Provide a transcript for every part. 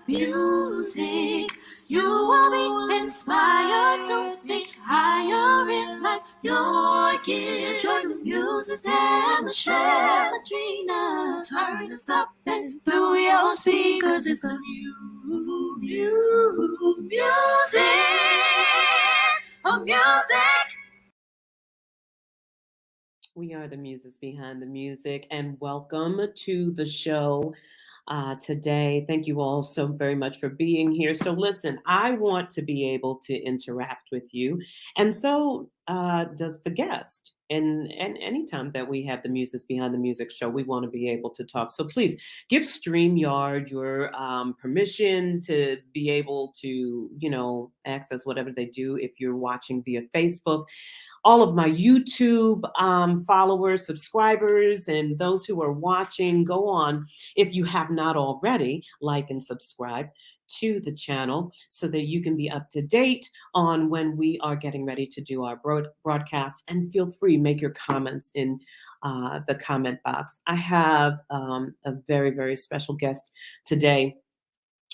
music. You will be inspired to think higher in life. Your gift. Join the Muses and Michelle and Gina. Turn this up and through your speakers. It's the music of music. We are the Muses behind the music, and welcome to the show today. Thank you all so very much for being here. So listen, I want to be able to interact with you, and so does the guest. And anytime that we have the Muses behind the music show, we want to be able to talk. So please give StreamYard your permission to be able to, access whatever they do if you're watching via Facebook. All of my YouTube followers, subscribers, and those who are watching, go on, if you have not already, like and subscribe to the channel so that you can be up to date on when we are getting ready to do our broadcast. And feel free, make your comments in the comment box. I have a very, very special guest today,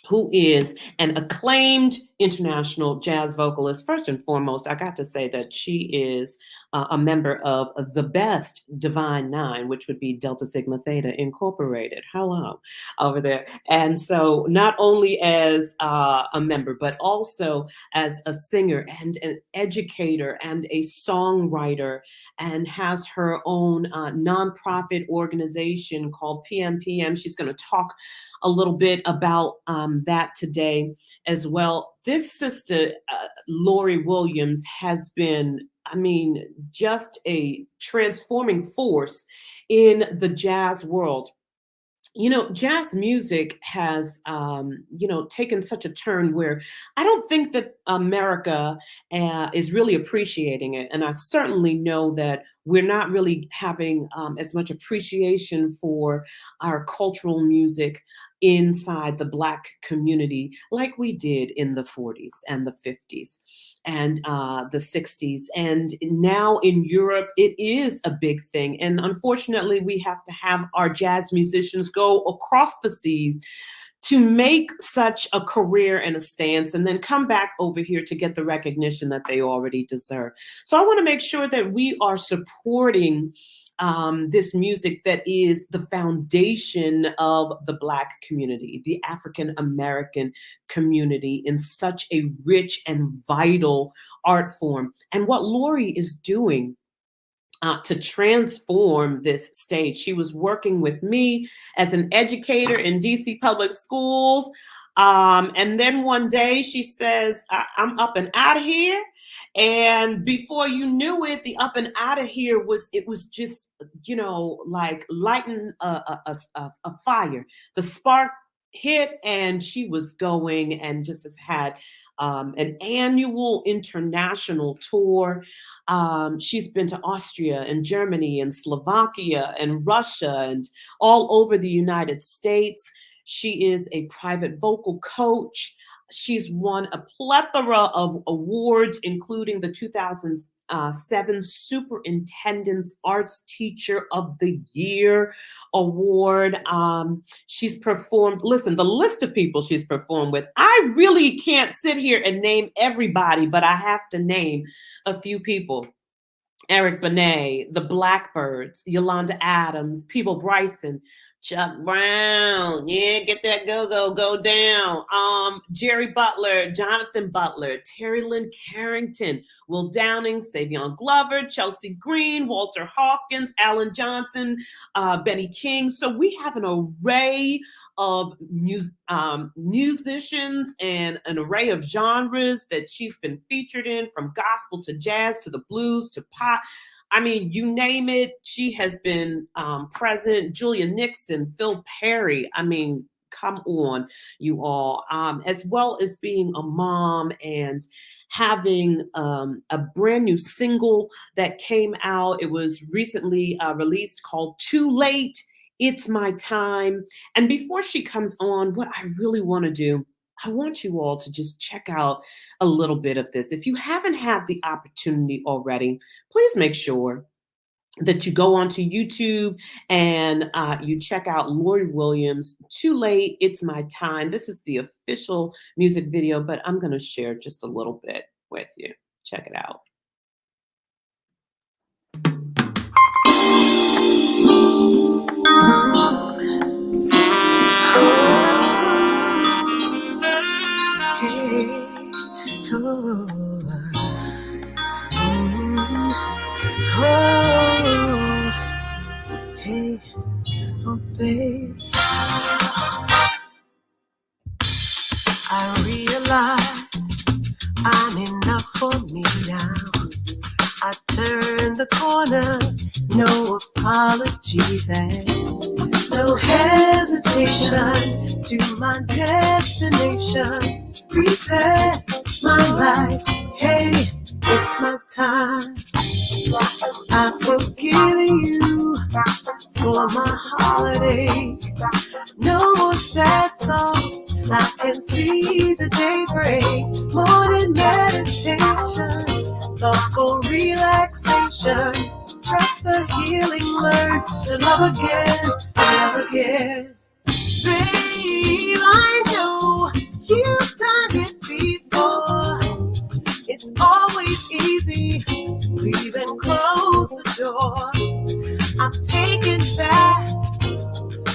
who is an acclaimed international jazz vocalist. First and foremost, I got to say that she is a member of the best Divine Nine, which would be Delta Sigma Theta Incorporated. Hello, over there. And so not only as a member, but also as a singer and an educator and a songwriter, and has her own nonprofit organization called PMPM. She's going to talk a little bit about that today as well. This sister, Lori Williams, has been, just a transforming force in the jazz world. Jazz music has, taken such a turn where I don't think that America is really appreciating it. And I certainly know that we're not really having as much appreciation for our cultural music inside the Black community like we did in the 40s and the 50s and the 60s. And now in Europe, it is a big thing. And unfortunately, we have to have our jazz musicians go across the seas to make such a career and a stance, and then come back over here to get the recognition that they already deserve. So I want to make sure that we are supporting this music that is the foundation of the Black community, the African American community, in such a rich and vital art form. And what Lori is doing to transform this stage. She was working with me as an educator in DC public schools. And then one day she says, I'm up and out of here. And before you knew it, the up and out of here was just, like lighting a fire. The spark hit and she was going, and just has had an annual international tour. She's been to Austria and Germany and Slovakia and Russia and all over the United States. She is a private vocal coach. She's won a plethora of awards, including the 2007 Superintendent's Arts Teacher of the Year Award. She's performed, listen, the list of people she's performed with, I really can't sit here and name everybody, but I have to name a few people. Eric Benet, the Blackbirds, Yolanda Adams, Peeble Bryson, Chuck Brown, get that go down. Jerry Butler, Jonathan Butler, Terry Lynn Carrington, Will Downing, Savion Glover, Chelsea Green, Walter Hawkins, Alan Johnson, Benny King. So we have an array of musicians and an array of genres that she's been featured in, from gospel to jazz to the blues to pop. You name it, she has been present. Julia Nixon, Phil Perry. Come on, you all. As well as being a mom and having a brand new single that came out. It was recently released, called Too Late, It's My Time. And before she comes on, what I really want to do, I want you all to just check out a little bit of this. If you haven't had the opportunity already, please make sure that you go onto YouTube and you check out Lori Williams, Too Late, It's My Time. This is the official music video, but I'm going to share just a little bit with you. Check it out. Hey, oh babe, I realize I'm enough for me now. I turn the corner, no apologies and no hesitation to my destination. Reset my life, hey, it's my time. I've forgiven you for my holiday. No more sad songs, I can see the day break. Morning meditation, thoughtful relaxation. Trust the healing, learn to love again, love again. Babe, I know you've done it before. It's always easy, leave and close the door. I'm taking back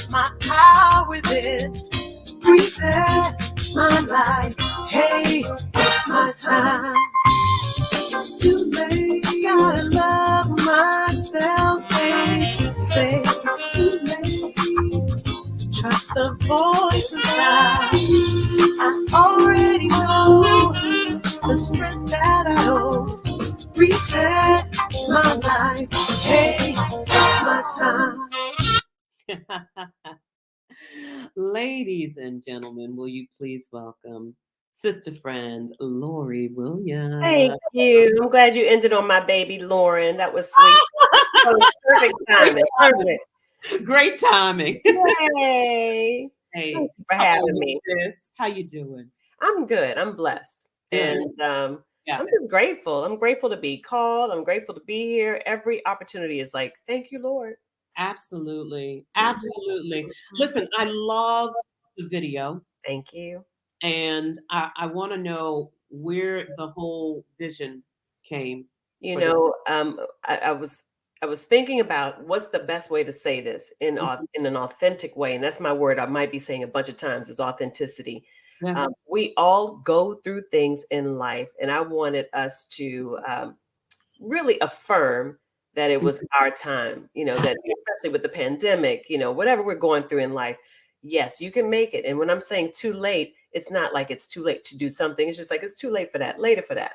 my power within. Reset my life, hey, it's my time. It's too late, gotta love myself, babe. Say it's too late, trust the voice inside. I already know the strength that I hold. Reset my life, hey, it's my time. Ladies and gentlemen, will you please welcome sister friend Lori Williams. Thank you. I'm glad you ended on my baby Lauren. That was sweet. That was perfect timing. Perfect. Great timing. Yay. Hey, thank you for having me. How you doing? I'm good. I'm blessed. And I'm just grateful. I'm grateful to be called. I'm grateful to be here. Every opportunity is like, thank you, Lord. Absolutely. Absolutely. Listen, I love the video. Thank you. And I want to know where the whole vision came. You know, I was thinking about what's the best way to say this in an authentic way. And that's my word I might be saying a bunch of times is authenticity. Yes. We all go through things in life. And I wanted us to really affirm that it was our time, you know, that especially with the pandemic, you know, whatever we're going through in life, yes, you can make it. And when I'm saying too late, it's not like it's too late to do something. It's just like, it's too late for that, later for that.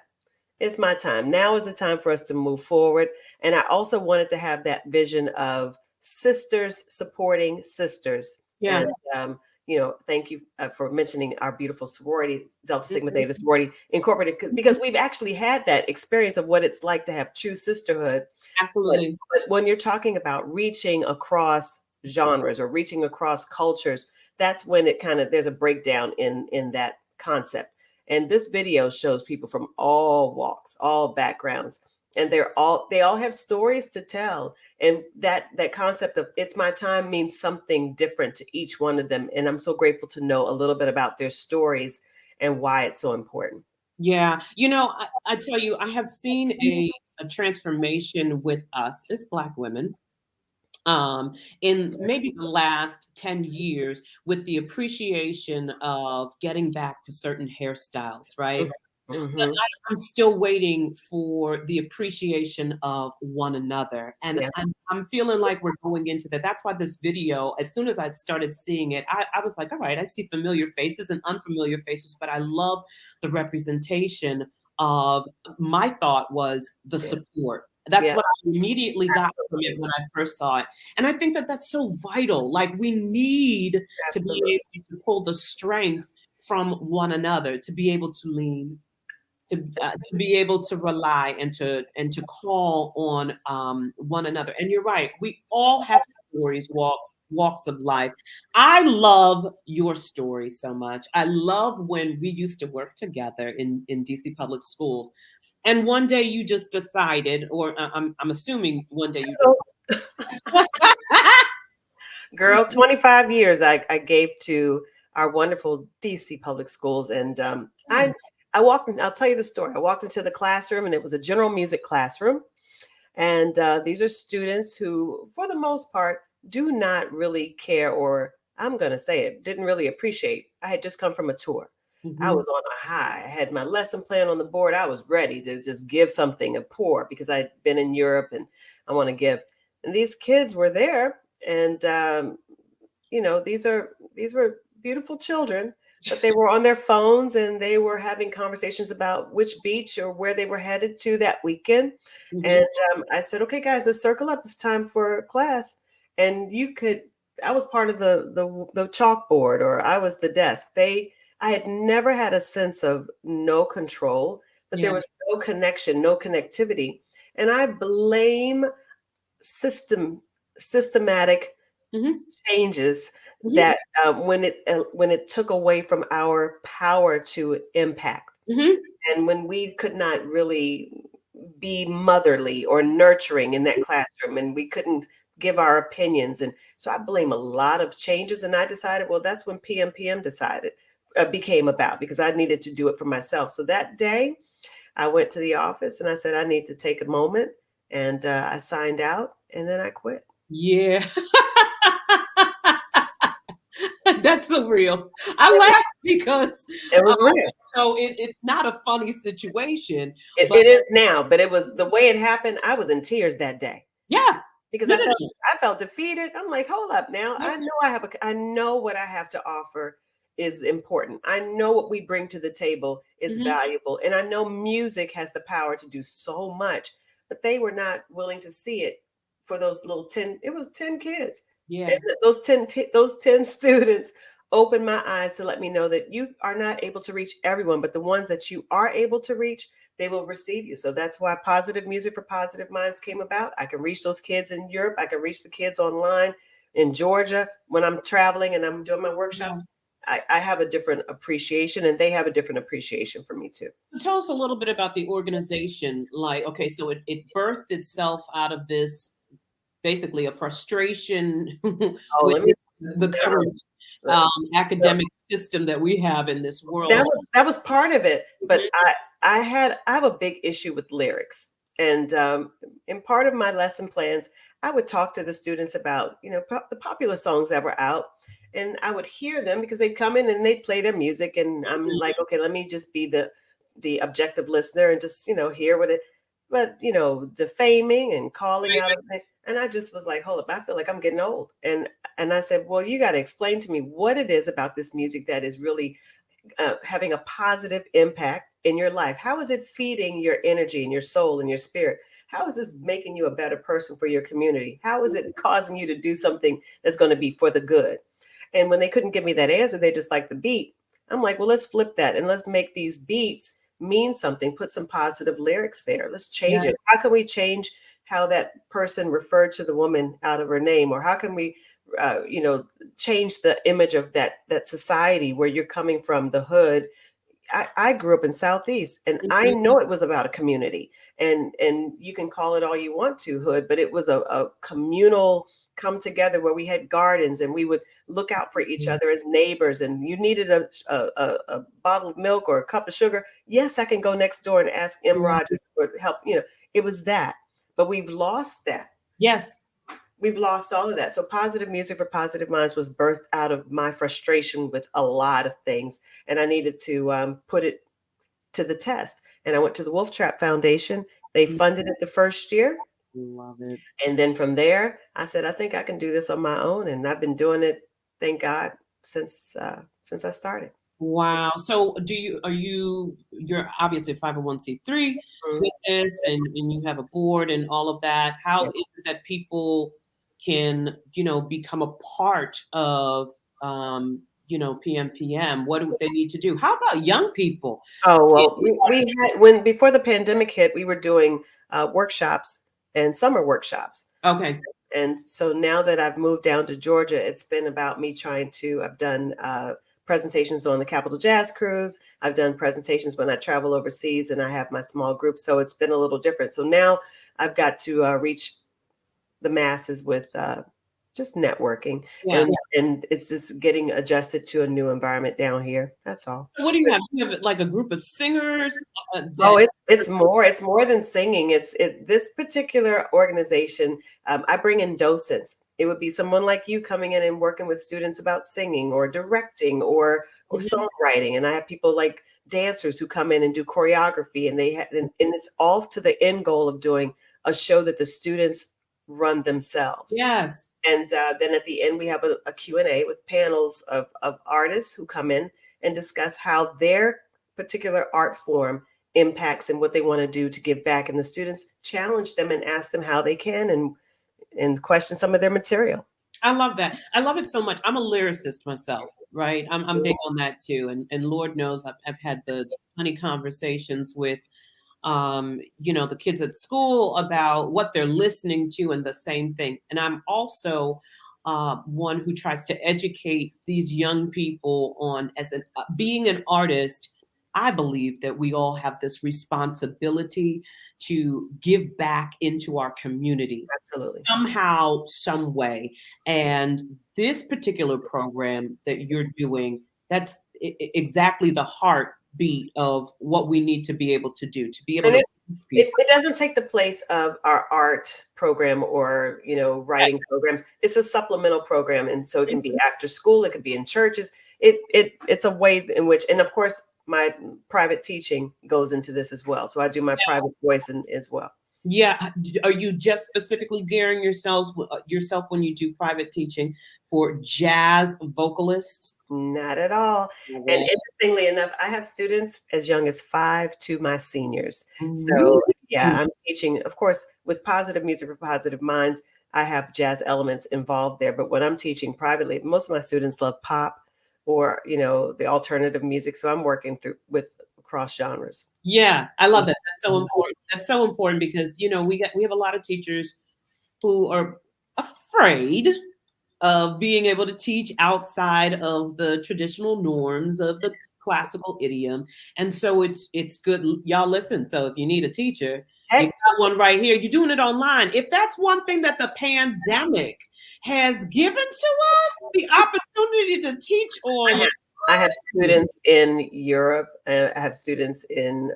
It's my time. Now is the time for us to move forward. And I also wanted to have that vision of sisters supporting sisters. Yeah. And, you know, thank you for mentioning our beautiful sorority, Delta Sigma Theta Sorority Incorporated, because we've actually had that experience of what it's like to have true sisterhood. Absolutely. But when you're talking about reaching across genres or reaching across cultures, that's when it kind of, there's a breakdown in that concept. And this video shows people from all walks, all backgrounds, and they all have stories to tell. And that concept of it's my time means something different to each one of them. And I'm so grateful to know a little bit about their stories and why it's so important. Yeah. You know, I tell you, I have seen a transformation with us as Black women in maybe the last 10 years with the appreciation of getting back to certain hairstyles, right? But I'm still waiting for the appreciation of one another. And I'm feeling like we're going into that. That's why this video, as soon as I started seeing it, I was like, all right, I see familiar faces and unfamiliar faces, but I love the representation of, my thought was the support. That's what I immediately got from it when I first saw it. And I think that that's so vital. Like, we need to be able to pull the strength from one another, to be able to lean, to be able to rely, and to call on one another. And you're right, we all have stories, walks of life. I love your story so much. I love when we used to work together in DC public schools. And one day you just decided, or I'm assuming one day you just. Girl, 25 years I gave to our wonderful DC public schools. And I walked in, I'll tell you the story. I walked into the classroom and it was a general music classroom. And these are students who, for the most part, do not really care, or I'm going to say it, didn't really appreciate. I had just come from a tour. I was on a high. I had my lesson plan on the board. I was ready to just give something a pour because I'd been in Europe and I want to give. And these kids were there. And, these were beautiful children, but they were on their phones and they were having conversations about which beach or where they were headed to that weekend. And I said, okay, guys, let's circle up. It's time for class. And I was part of the chalkboard, or I was the desk. I had never had a sense of no control, but there was no connection, no connectivity. And I blame systematic changes that when it took away from our power to impact, and when we could not really be motherly or nurturing in that classroom, and we couldn't give our opinions. And so I blame a lot of changes. And I decided, well, that's when PMPM became about, because I needed to do it for myself. So that day I went to the office and I said, I need to take a moment, and I signed out, and then I quit. Yeah. That's so real. I laugh because it was real. So it's not a funny situation. It is now, but it was the way it happened. I was in tears that day. Yeah. Because I felt defeated. I'm like, hold up now. I know what I have to offer is important. I know what we bring to the table is valuable. And I know music has the power to do so much, but they were not willing to see it for those little 10, it was 10 kids. Yeah. And those 10 students opened my eyes to let me know that you are not able to reach everyone, but the ones that you are able to reach, they will receive you. So that's why Positive Music for Positive Minds came about. I can reach those kids in Europe. I can reach the kids online in Georgia when I'm traveling and I'm doing my workshops. I have a different appreciation, and they have a different appreciation for me too. So tell us a little bit about the organization. Like, okay, so it birthed itself out of this, basically a frustration with the current academic system that we have in this world. That was part of it, but I have a big issue with lyrics, and in part of my lesson plans, I would talk to the students about the popular songs that were out, and I would hear them because they'd come in and they'd play their music, and I'm like, okay, let me just be the objective listener and just hear what it, but defaming and calling out of it. And I just was like, hold up, I feel like I'm getting old. And I said, well, you got to explain to me what it is about this music that is really having a positive impact in your life. How is it feeding your energy and your soul and your spirit? How is this making you a better person for your community? How is it causing you to do something that's going to be for the good? And when they couldn't give me that answer, they just liked the beat. I'm like, well, let's flip that and let's make these beats mean something. Put some positive lyrics there. Let's change it. How can we change how that person referred to the woman out of her name? Or how can we, change the image of that society where you're coming from, the hood. I grew up in Southeast, and I know it was about a community, and you can call it all you want to hood, but it was a communal come together where we had gardens and we would look out for each other as neighbors. And you needed a bottle of milk or a cup of sugar. Yes, I can go next door and ask M. Rogers for help. It was that. But we've lost that. Yes. We've lost all of that. So Positive Music for Positive Minds was birthed out of my frustration with a lot of things. And I needed to put it to the test. And I went to the Wolf Trap Foundation. They funded it the first year. Love it. And then from there, I said, I think I can do this on my own. And I've been doing it, thank God, since I started. Wow. So you're obviously 501c3 with this, and you have a board and all of that. How is it that people can, become a part of, PMPM? What do they need to do? How about young people? Oh, well, we had, before the pandemic hit, we were doing workshops and summer workshops. Okay. And so now that I've moved down to Georgia, it's been about me I've done presentations on the Capitol Jazz Cruise. I've done presentations when I travel overseas and I have my small group. So it's been a little different. So now I've got to reach the masses with just networking. Yeah. And it's just getting adjusted to a new environment down here. That's all. So what do you have? Do you have like a group of singers? It's more than singing. This particular organization. I bring in docents. It would be someone like you coming in and working with students about singing or directing or songwriting. And I have people like dancers who come in and do choreography, and and it's all to the end goal of doing a show that the students run themselves. Yes. And then at the end, we have a Q&A with panels of artists who come in and discuss how their particular art form impacts and what they want to do to give back. And the students challenge them and ask them how they can and question some of their material. I love that. I love it so much. I'm a lyricist myself, right? I'm big on that too. And Lord knows I've had the funny conversations with the kids at school about what they're listening to and the same thing. And I'm also one who tries to educate these young people on being an artist. I believe that we all have this responsibility to give back into our community. Absolutely. Somehow, some way. And this particular program that you're doing, that's exactly the heartbeat of what we need to be able to do, to be able to. It doesn't take the place of our art program or, writing programs. It's a supplemental program. And so it can be after school. It could be in churches. It's a way in which, and of course, my private teaching goes into this as well. So I do my private voice as well. Yeah. Are you just specifically gearing yourself when you do private teaching for jazz vocalists? Not at all. And interestingly enough, I have students as young as 5 to my seniors. So I'm teaching, of course, with Positive Music for Positive Minds. I have jazz elements involved there. But when I'm teaching privately, most of my students love pop or, the alternative music. So I'm working with across genres. Yeah, I love that. That's so important. That's so important because, we have a lot of teachers who are afraid of being able to teach outside of the traditional norms of the classical idiom. And so it's good. Y'all listen. So if you need a teacher, you got one right here. You're doing it online. If that's one thing that the pandemic has given to us, the opportunity to teach on. I have students in Europe. I have students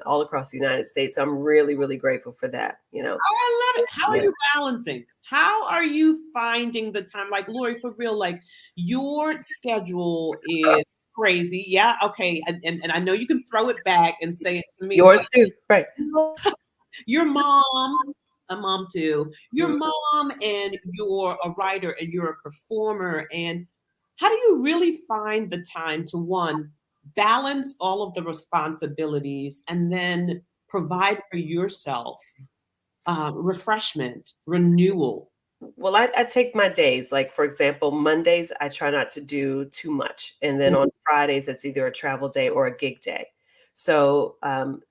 all across the United States. So I'm really, really grateful for that. Oh, I love it. How are you balancing? How are you finding the time? Like, Lori, for real, like your schedule is crazy. Yeah. Okay. And I know you can throw it back and say it to me. Yours too. Right. Your mom, a mom too, your mom, and you're a writer and you're a performer. And how do you really find the time to, one, balance all of the responsibilities and then provide for yourself refreshment, renewal? Well, I take my days. Like, for example, Mondays, I try not to do too much. And then on Fridays, it's either a travel day or a gig day. So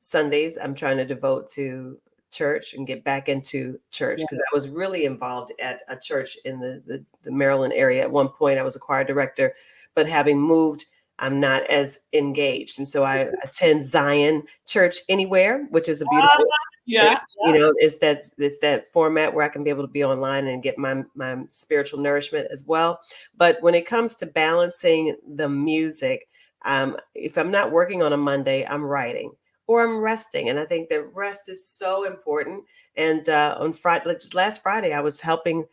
Sundays, I'm trying to devote to church and get back into church because I was really involved at a church in the Maryland area. At one point, I was a choir director, but having moved, I'm not as engaged. And so I attend Zion Church Anywhere, which is a beautiful, it's that format where I can be able to be online and get my spiritual nourishment as well. But when it comes to balancing the music, if I'm not working on a Monday, I'm writing or I'm resting. And I think that rest is so important. And on Friday, last Friday, I was helping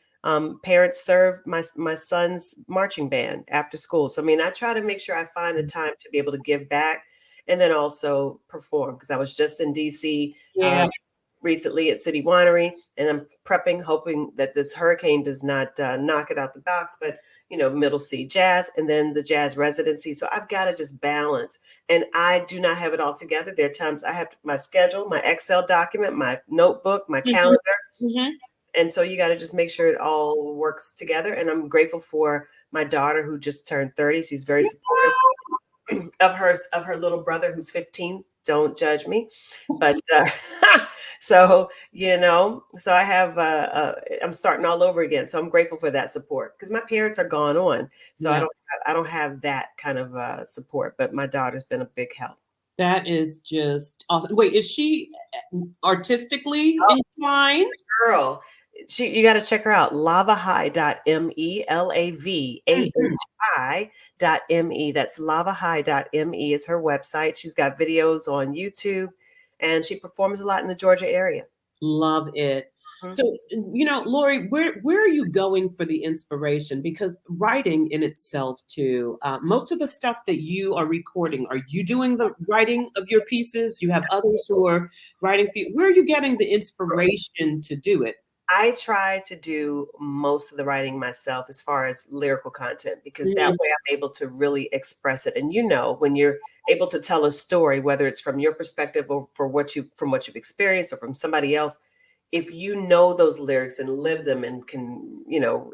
parents serve my son's marching band after school. So, I try to make sure I find the time to be able to give back and then also perform, because I was just in DC recently at City Winery, and I'm prepping, hoping that this hurricane does not knock it out the box, but Middle C Jazz and then the jazz residency. So I've got to just balance, and I do not have it all together. There are times I have my schedule, my Excel document, my notebook, my calendar. And so you got to just make sure it all works together. And I'm grateful for my daughter who just turned 30. She's very supportive of her little brother who's 15 don't judge me. But so, so I have, I'm starting all over again. So I'm grateful for that support because my parents are gone on. So Yeah. I don't have that kind of support, but my daughter's been a big help. That is just awesome. Wait, is she artistically inclined? Girl, you got to check her out. lavahigh.me, LAVAHI.me. That's lavahigh.me is her website. She's got videos on YouTube and she performs a lot in the Georgia area. Love it. Mhm. So, Lori, where are you going for the inspiration? Because writing in itself, too, most of the stuff that you are recording, are you doing the writing of your pieces? You have others who are writing for you. Where are you getting the inspiration to do it? I try to do most of the writing myself as far as lyrical content, because that way I'm able to really express it. And when you're able to tell a story, whether it's from your perspective or from what you've experienced or from somebody else, if you know those lyrics and live them and can,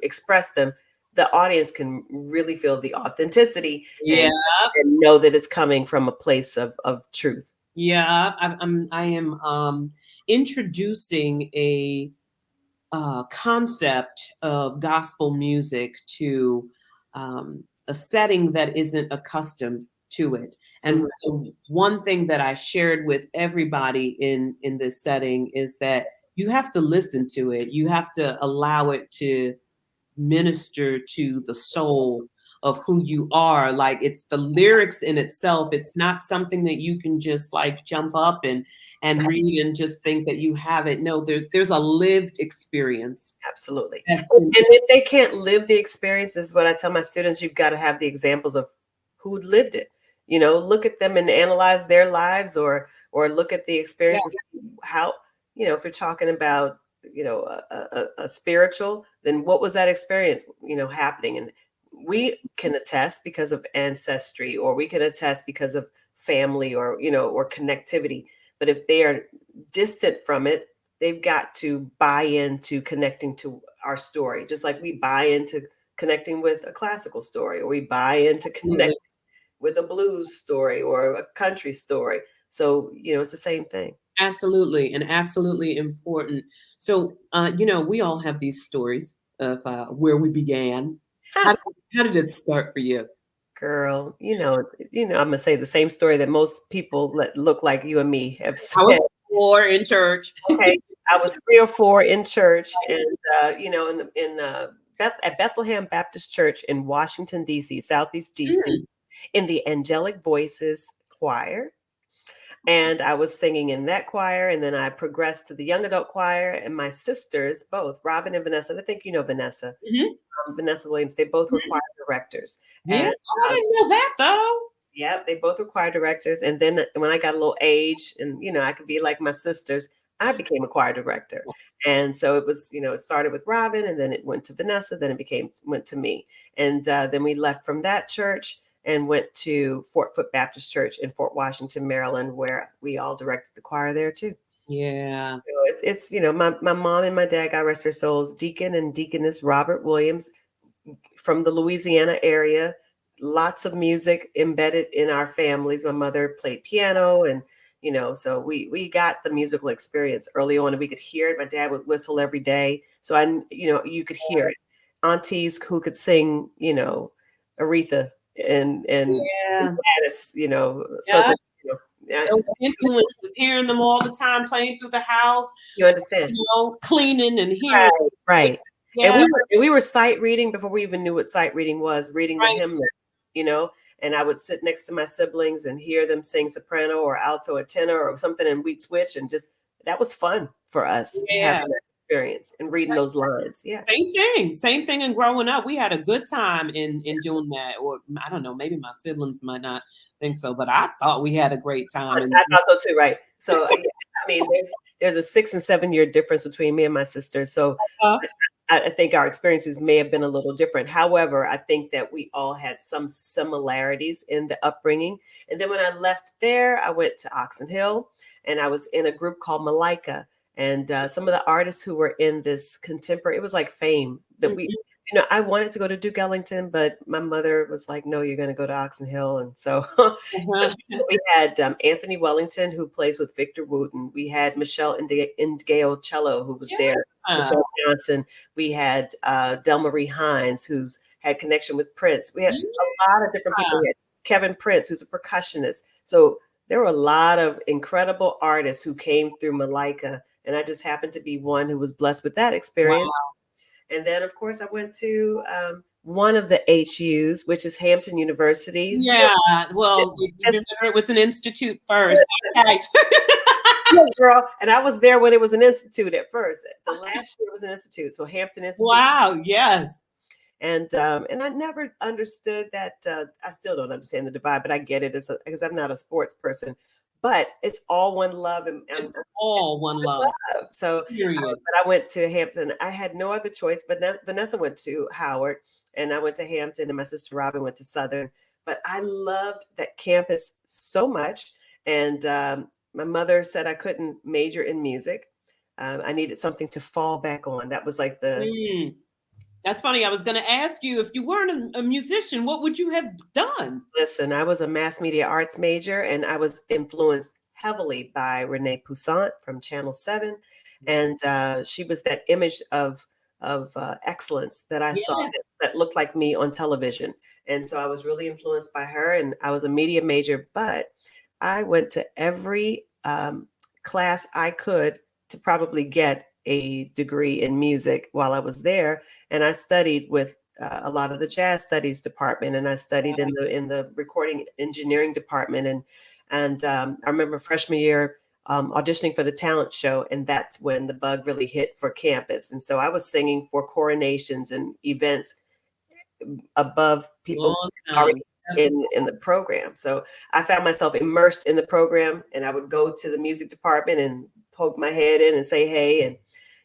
express them, the audience can really feel the authenticity and know that it's coming from a place of truth. Yeah, I am introducing a concept of gospel music to a setting that isn't accustomed to it. And the one thing that I shared with everybody in this setting is that you have to listen to it. You have to allow it to minister to the soul of who you are. Like, it's the lyrics in itself. It's not something that you can just like jump up and read and just think that you have it. No, there's a lived experience. Absolutely. And if they can't live the experience, is what I tell my students, you've got to have the examples of who lived it. Look at them and analyze their lives, or look at the experiences. How, if you're talking about, a spiritual, then what was that experience, happening? And we can attest because of ancestry, or we can attest because of family, or, or connectivity. But if they are distant from it, they've got to buy into connecting to our story, just like we buy into connecting with a classical story, or we buy into connecting with a blues story or a country story. So, it's the same thing. Absolutely, and absolutely important. So, we all have these stories of where we began. How did it start for you? Girl, I'm gonna say the same story that most people that look like you and me have said. I was 4 in church. Okay, I was 3 or 4 in church, and at Bethlehem Baptist Church in Washington D.C., Southeast D.C., in the Angelic Voices choir. And I was singing in that choir, and then I progressed to the young adult choir, and my sisters, both Robin and Vanessa, and I think you know Vanessa, Vanessa Williams, they both were choir directors. Yeah, And, I didn't know that though. Yeah, they both were choir directors. And then when I got a little age and, I could be like my sisters, I became a choir director. And so it was, it started with Robin, and then it went to Vanessa, then it went to me. And then we left from that church and went to Fort Foot Baptist Church in Fort Washington, Maryland, where we all directed the choir there too. Yeah. So it's my mom and my dad, God rest their souls, Deacon and Deaconess Robert Williams, from the Louisiana area. Lots of music embedded in our families. My mother played piano, and so we got the musical experience early on, and we could hear it. My dad would whistle every day, so you could hear it. Aunties who could sing, Aretha and Gladys, so influences, hearing them all the time, playing through the house. You understand? Cleaning and hearing. Right. Yeah. And we were sight reading before we even knew what sight reading was, reading the hymnals, and I would sit next to my siblings and hear them sing soprano or alto or tenor or something, and we'd switch, and just, that was fun for us having that experience and reading those lines. Yeah. Same thing in growing up. We had a good time in doing that. Or I don't know, maybe my siblings might not think so, but I thought we had a great time. I thought so too, right? So I mean, there's a 6 and 7 year difference between me and my sister. So I think our experiences may have been a little different. However, I think that we all had some similarities in the upbringing. And then when I left there, I went to Oxon Hill, and I was in a group called Malika. And some of the artists who were in this contemporary, it was like Fame, but we You know, I wanted to go to Duke Ellington, but my mother was like, "No, you're going to go to Oxon Hill." And so Uh-huh. we had Anthony Wellington, who plays with Victor Wooten. We had Michelle Ngao cello, who was there. Yeah. Michelle Johnson. We had Delmarie Hines, who's had connection with Prince. We had a lot of different people. We had Kevin Prince, who's a percussionist. So there were a lot of incredible artists who came through Malika, and I just happened to be one who was blessed with that experience. Wow. And then, of course, I went to one of the HUs, which is Hampton University. Yeah. Well, you remember it was an institute first. Okay. Yeah, girl. And I was there when it was an institute at first. The last year was an institute, so Hampton Institute. Wow. Yes. And I never understood that. I still don't understand the divide, but I get it because I'm not a sports person. But it's all one love, and It's all one love. so. Period. But I went to Hampton. I had no other choice. But Vanessa went to Howard, and I went to Hampton, and my sister Robin went to Southern. But I loved that campus so much, and my mother said I couldn't major in music. I needed something to fall back on. That was like the. That's funny. I was going to ask you, if you weren't a musician, what would you have done? Listen, I was a mass media arts major, and I was influenced heavily by Renee Poussaint from Channel 7. And she was that image of excellence that I saw that looked like me on television. And so I was really influenced by her, and I was a media major, but I went to every class I could to probably get a degree in music while I was there. And I studied with a lot of the jazz studies department, and I studied in the recording engineering department. And I remember freshman year auditioning for the talent show, and that's when the bug really hit for campus. And so I was singing for coronations and events above people already in the program. So I found myself immersed in the program, and I would go to the music department and poke my head in and say, hey, and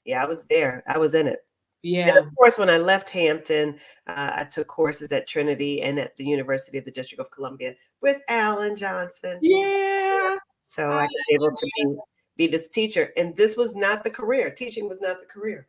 yeah, I was there. I was in it. Yeah. And of course, when I left Hampton, I took courses at Trinity and at the University of the District of Columbia with Alan Johnson. Yeah. So I was able to be this teacher. And this was not the career. Teaching was not the career.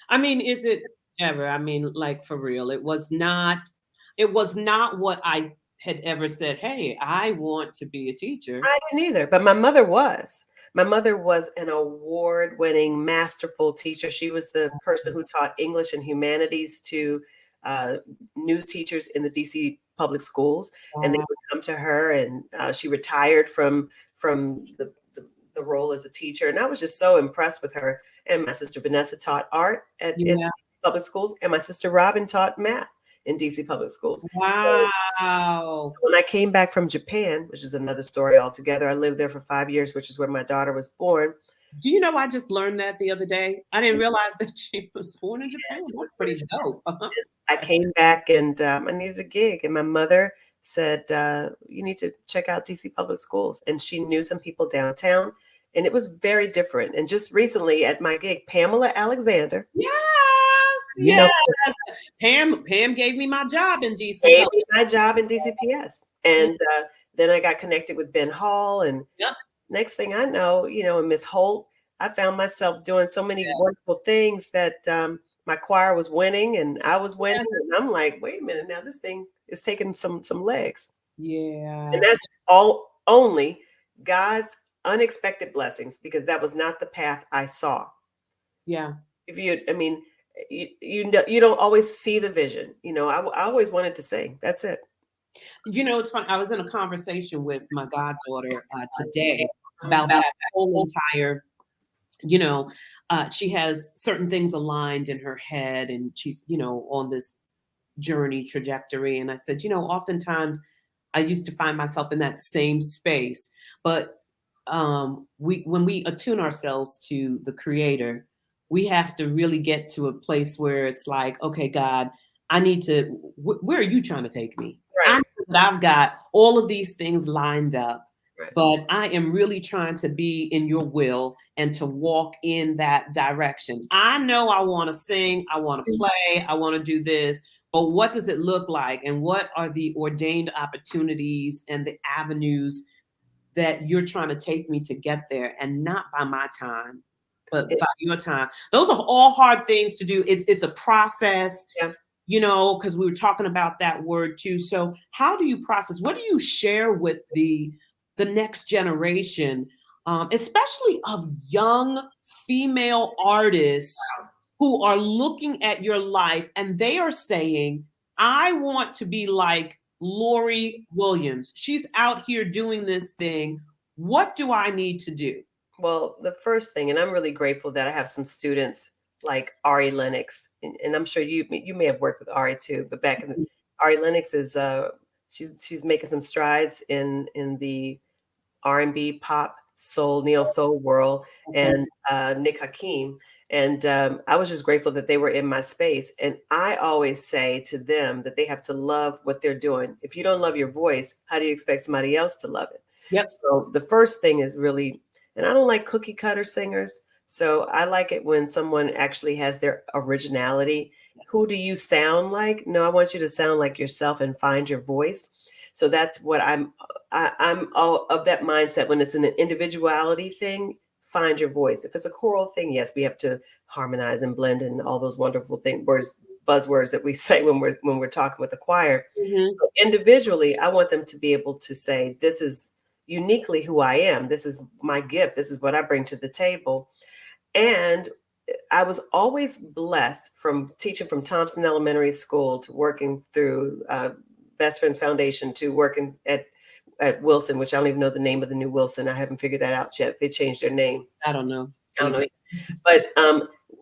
I mean, is it ever? I mean, like, for real, it was not what I had ever said, hey, I want to be a teacher. I didn't either, but my mother was. My mother was an award-winning, masterful teacher. She was the person who taught English and humanities to new teachers in the DC public schools, and they would come to her. And she retired from the role as a teacher, and I was just so impressed with her. And my sister Vanessa taught art in public schools, and my sister Robin taught math in DC public schools. Wow. So when I came back from Japan, which is another story altogether, I lived there for 5 years, which is where my daughter was born. Do you know, I just learned that the other day. I didn't realize that she was born in Japan. That's pretty dope. I came back, and I needed a gig, and my mother said, you need to check out DC public schools. And she knew some people downtown, and it was very different. And just recently at my gig, Pamela Alexander. Yes. Pam gave me my job in DC. Gave me my job in DCPS. And then I got connected with Ben Hall. And next thing I know, and Miss Holt, I found myself doing so many wonderful things that my choir was winning and I was winning. And I'm like, wait a minute, now this thing is taking some legs. Yeah. And that's all only God's unexpected blessings, because that was not the path I saw. Yeah. You don't always see the vision. I always wanted to sing. That's it. It's funny. I was in a conversation with my goddaughter today about that whole entire, she has certain things aligned in her head, and she's, on this journey trajectory. And I said, oftentimes I used to find myself in that same space, but when we attune ourselves to the Creator, we have to really get to a place where it's like, okay, God, I need to, where are you trying to take me? Right. I know that I've got all of these things lined up, right, but I am really trying to be in your will and to walk in that direction. I know I want to sing, I want to play, I want to do this, but what does it look like? And what are the ordained opportunities and the avenues that you're trying to take me to get there, and not by my time? but by your time. Those are all hard things to do. It's a process. Yeah. Because we were talking about that word too. So how do you process? What do you share with the next generation, especially of young female artists who are looking at your life and they are saying, I want to be like Lori Williams. She's out here doing this thing. What do I need to do? Well, the first thing, and I'm really grateful that I have some students like Ari Lennox, and I'm sure you may have worked with Ari too. But back in Ari Lennox is she's making some strides in the R&B, pop, soul, neo soul world, and Nick Hakim. And I was just grateful that they were in my space. And I always say to them that they have to love what they're doing. If you don't love your voice, how do you expect somebody else to love it? Yep. So the first thing is really, and I don't like cookie cutter singers. So I like it when someone actually has their originality. Who do you sound like? No, I want you to sound like yourself and find your voice. So that's what I'm all of that mindset. When it's an individuality thing, find your voice. If it's a choral thing, yes, we have to harmonize and blend and all those wonderful buzzwords that we say when we're talking with the choir. Mm-hmm. So individually, I want them to be able to say, this is uniquely who I am. This is my gift. This is what I bring to the table. And I was always blessed from teaching from Thompson Elementary School to working through Best Friends Foundation to working at Wilson, which I don't even know the name of the new Wilson. I haven't figured that out yet. They changed their name. I don't know. But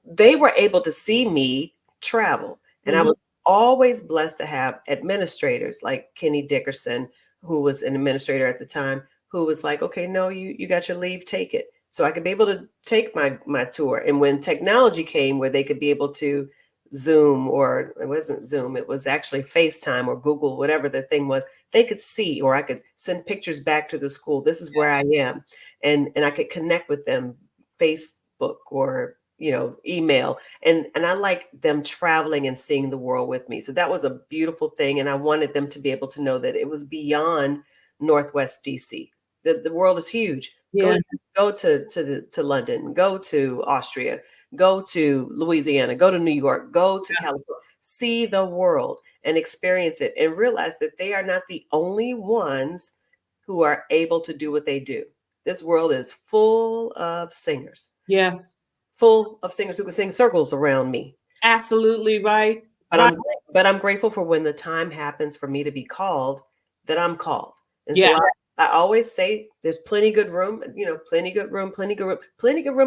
they were able to see me travel. And I was always blessed to have administrators like Kenny Dickerson, who was an administrator at the time, who was like, okay, no, you got your leave, take it. So I could be able to take my tour. And when technology came where they could be able to Zoom, or it wasn't Zoom, it was actually FaceTime or Google, whatever the thing was, they could see, or I could send pictures back to the school. This is where I am. And I could connect with them, Facebook or, email. And I like them traveling and seeing the world with me. So that was a beautiful thing. And I wanted them to be able to know that it was beyond Northwest DC. The world is huge. Yeah. Go to London, go to Austria, go to Louisiana, go to New York, go to California, see the world and experience it and realize that they are not the only ones who are able to do what they do. This world is full of singers. Yes. Full of singers who can sing circles around me. Absolutely right. But I'm grateful for when the time happens for me to be called, that I'm called. And so I always say there's plenty good room, plenty good room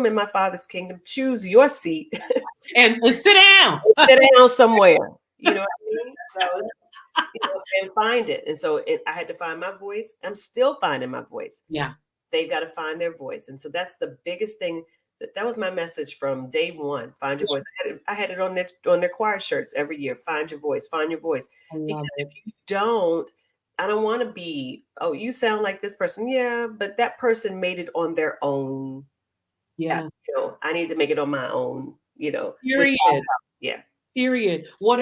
in my Father's kingdom. Choose your seat and sit down. Sit down somewhere. You know what I mean? So, and find it. And so I had to find my voice. I'm still finding my voice. Yeah. They've got to find their voice. And so that's the biggest thing. That was my message from day one. Find your voice. I had it on their choir shirts every year. Find your voice. Find your voice. Because if you don't, I don't want to be, oh, you sound like this person. Yeah, but that person made it on their own. Yeah. I need to make it on my own, Period. Yeah. Period. What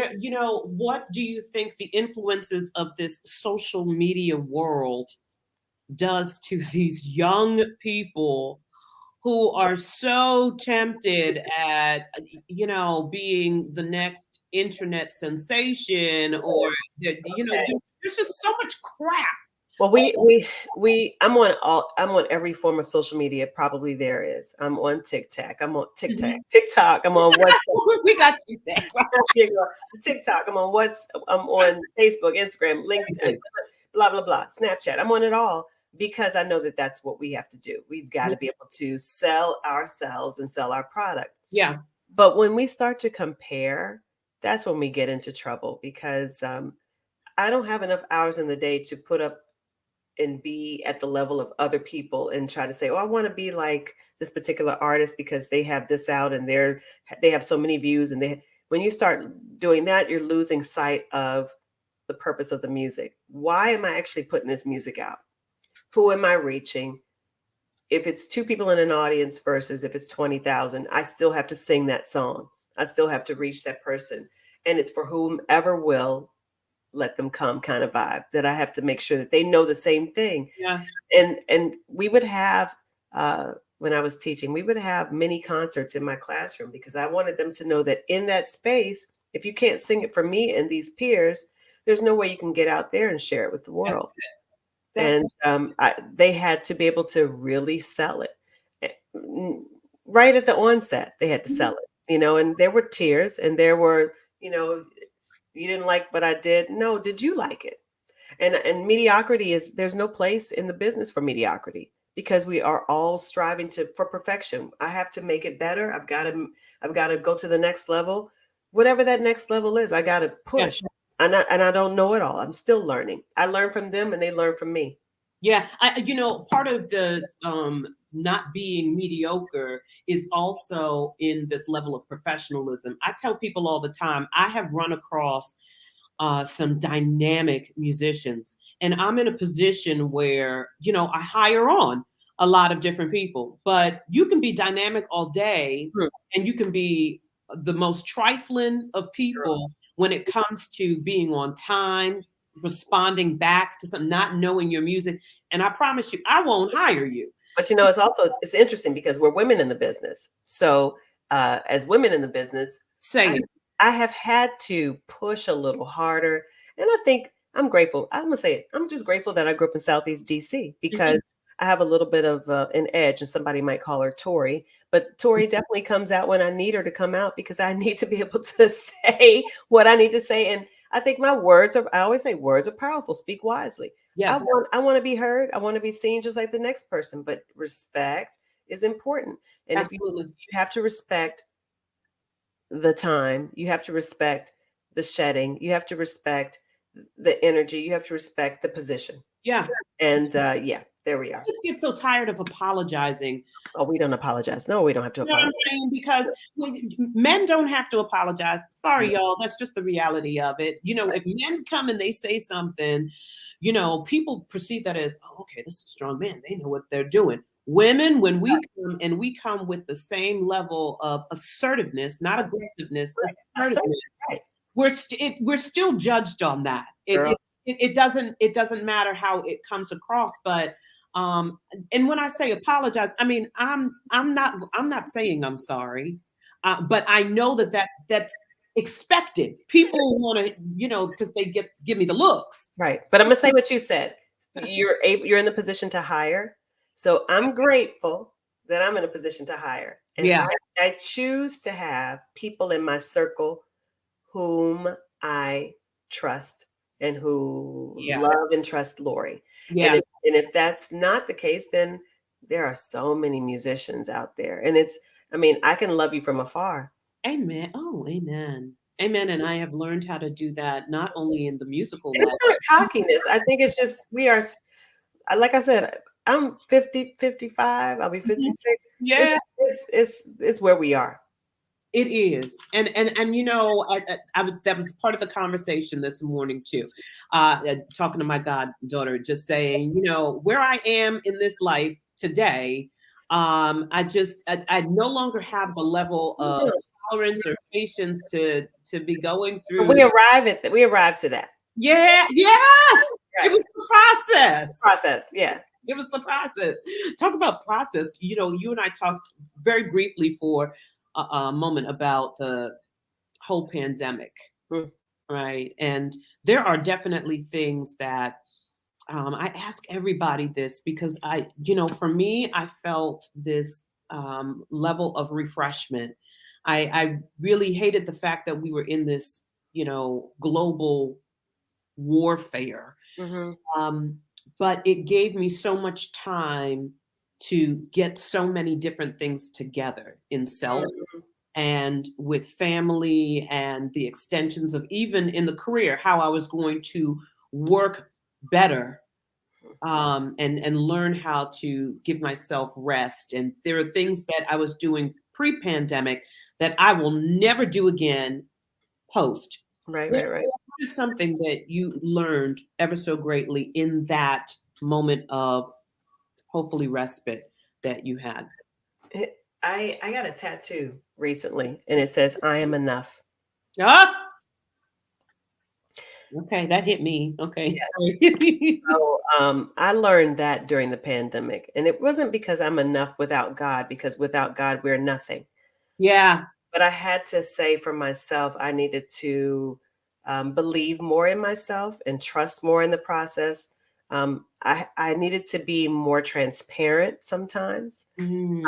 do you think the influences of this social media world does to these young people who are so tempted at, being the next internet sensation, or, there's just so much crap. Well, I'm on every form of social media probably there is. I'm on TikTok. I'm on TikTok. I'm on WhatsApp. We got TikTok. TikTok. I'm on Facebook, Instagram, LinkedIn, blah blah blah, Snapchat. I'm on it all because I know that that's what we have to do. We've got to be able to sell ourselves and sell our product. Yeah. But when we start to compare, that's when we get into trouble because I don't have enough hours in the day to put up and be at the level of other people and try to say, oh, I want to be like this particular artist because they have this out and they have so many views. And when you start doing that, you're losing sight of the purpose of the music. Why am I actually putting this music out? Who am I reaching? If it's 2 people in an audience versus if it's 20,000, I still have to sing that song. I still have to reach that person. And it's for whomever will let them come kind of vibe that I have to make sure that they know the same thing. Yeah. And we would have when I was teaching, we would have mini concerts in my classroom because I wanted them to know that in that space, if you can't sing it for me and these peers, there's no way you can get out there and share it with the That's world. it. That's And they had to be able to really sell it. Right at the onset, they had to sell it, and there were tears and there were, you didn't like what I did. No, did you like it? And mediocrity there's no place in the business for mediocrity because we are all striving for perfection. I have to make it better. I've got to go to the next level. Whatever that next level is, I got to push. And I don't know it all. I'm still learning. I learn from them and they learn from me. Yeah, part of the not being mediocre is also in this level of professionalism. I tell people all the time, I have run across some dynamic musicians, and I'm in a position where, I hire on a lot of different people, but you can be dynamic all day and you can be the most trifling of people when it comes to being on time, responding back to something, not knowing your music. And I promise you, I won't hire you. But it's interesting because we're women in the business. So as women in the business, I have had to push a little harder. And I think I'm grateful. I'm going to say it. I'm just grateful that I grew up in Southeast DC because I have a little bit of an edge, and somebody might call her Tori. But Tori definitely comes out when I need her to come out because I need to be able to say what I need to say. And I think I always say words are powerful. Speak wisely. Yes. I want to be heard. I want to be seen just like the next person, but respect is important. And Absolutely. You have to respect the time, you have to respect the shedding, you have to respect the energy, you have to respect the position. Yeah. And there we are. I just get so tired of apologizing. Oh, we don't apologize. No, we don't have to apologize. You know what I'm saying? Because men don't have to apologize. Sorry, y'all. That's just the reality of it. If men come and they say something, people perceive that as, oh, okay, this is a strong man. They know what they're doing. Women, when we come and we come with the same level of assertiveness, not aggressiveness, assertiveness, we're still judged on that. It doesn't matter how it comes across, but and when I say apologize, I mean I'm not saying I'm sorry, but I know that's expected. People want to, because they give me the looks. Right, but I'm gonna say what you said. You're in the position to hire, so I'm grateful that I'm in a position to hire, and I choose to have people in my circle whom I trust and who love and trust Lori. Yeah. And if that's not the case, then there are so many musicians out there. And I can love you from afar. Amen. Oh, amen. Amen. And I have learned how to do that, not only in the musical life. It's not cockiness. I think it's just, we are, like I said, I'm 50, 55, I'll be 56. Yeah. It's where we are. It is. And that was part of the conversation this morning too. Talking to my goddaughter, just saying, where I am in this life today, I no longer have the level of tolerance or patience to be going through. We arrived to that. Yeah. Yes. Right. It was the process. Yeah. It was the process. Talk about process. You and I talked very briefly for a moment about the whole pandemic, right? And there are definitely things that I ask everybody this because for me, I felt this level of refreshment. I really hated the fact that we were in this, global warfare. But it gave me so much time to get so many different things together in self and with family and the extensions of even in the career, how I was going to work better and learn how to give myself rest. And there are things that I was doing pre-pandemic that I will never do again post. Right. What is something that you learned ever so greatly in that moment of hopefully respite that you had? I got a tattoo recently and it says, I am enough. Okay, that hit me. Okay, Yeah. sorry. So I learned that during the pandemic, and it wasn't because I'm enough without God, because without God we're nothing. Yeah. But I had to say for myself, I needed to believe more in myself and trust more in the process. I needed to be more transparent sometimes. Mm.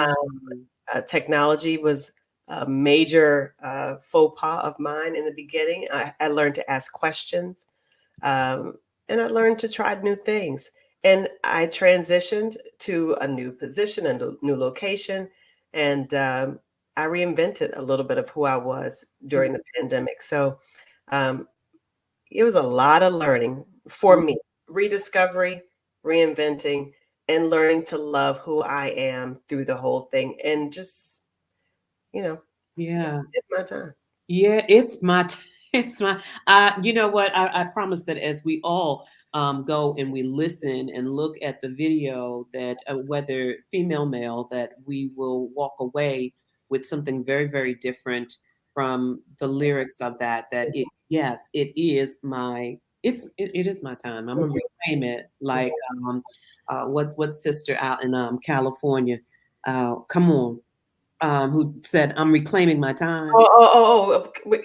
Technology was a major faux pas of mine in the beginning. I learned to ask questions, um, and I learned to try new things. And I transitioned to a new position and a new location, and I reinvented a little bit of who I was during the pandemic. So um, it was a lot of learning for me, rediscovery, reinventing, and learning to love who I am through the whole thing. And just, you know, Yeah. it's my time. Yeah, it's my it's my you know what? I promise that as we all go and we listen and look at the video that whether female male that we will walk away with something very very different from the lyrics of that it yes, it is my time. I'm gonna Mhm, reclaim it like mhm. what sister out in California come on who said I'm reclaiming my time.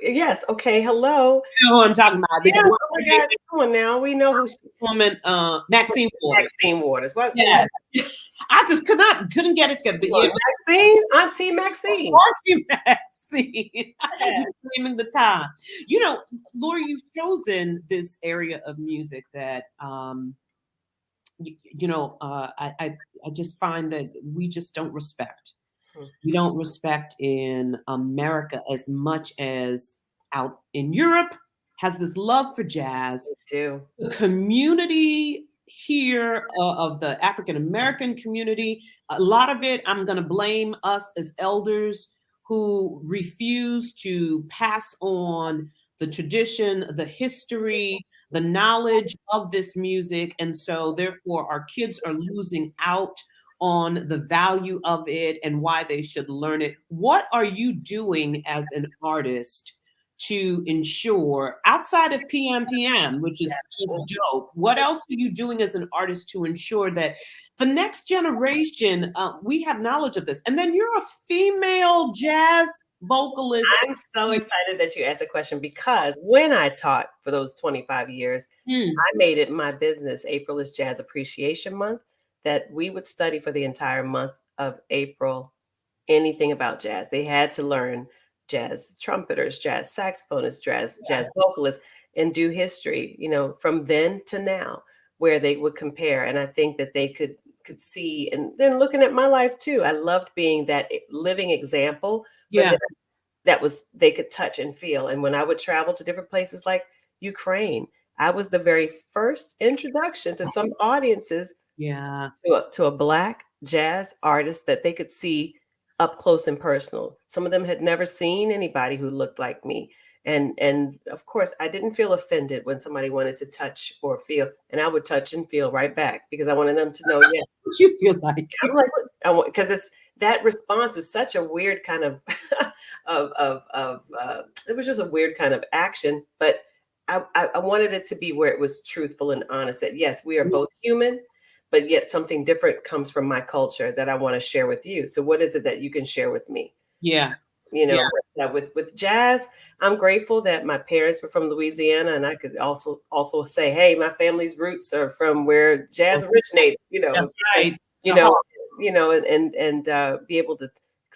Yes. Okay. Hello. You know who I'm talking about. Yeah. This Oh my God. Come on now. We know who woman, Maxine Waters. Maxine Waters. What? Yes. I just couldn't get it together. But yeah, Maxine? Auntie Maxine. Auntie Maxine. Yeah. Reclaiming the time. You know, Lori, you've chosen this area of music that I just find that we just don't respect. Hmm. We don't respect in America as much as out in Europe has this love for jazz. Me too. The community here of the African American community, a lot of it, I'm going to blame us as elders who refuse to pass on the tradition, the history, the knowledge of this music. And so, therefore, our kids are losing out on the value of it and why they should learn it. What are you doing as an artist to ensure outside of PMPM, which is just dope? What else are you doing as an artist to ensure that the next generation, we have knowledge of this? And then you're a female jazz vocalist. I'm so excited that you asked a question because when I taught for those 25 years, Mm, I made it my business. April is Jazz Appreciation Month, that we would study for the entire month of April anything about jazz. They had to learn jazz trumpeters, jazz saxophonists, jazz vocalists, and do history, from then to now, where they would compare. And I think that they could see, and then looking at my life too, I loved being that living example for yeah, them that was they could touch and feel. And when I would travel to different places like Ukraine, I was the very first introduction to some audiences yeah, to a Black jazz artist that they could see up close and personal. Some of them had never seen anybody who looked like me. And of course, I didn't feel offended when somebody wanted to touch or feel, and I would touch and feel right back because I wanted them to know, yeah, what you feel like. I'm like, because it's that response is such a weird kind of it was just a weird kind of action, but I wanted it to be where it was truthful and honest that yes, we are both human, but yet something different comes from my culture that I want to share with you. So what is it that you can share with me? Yeah, You know, yeah, with jazz, I'm grateful that my parents were from Louisiana, and I could also say, hey, my family's roots are from where jazz originated. that's right. You The know, heart. and be able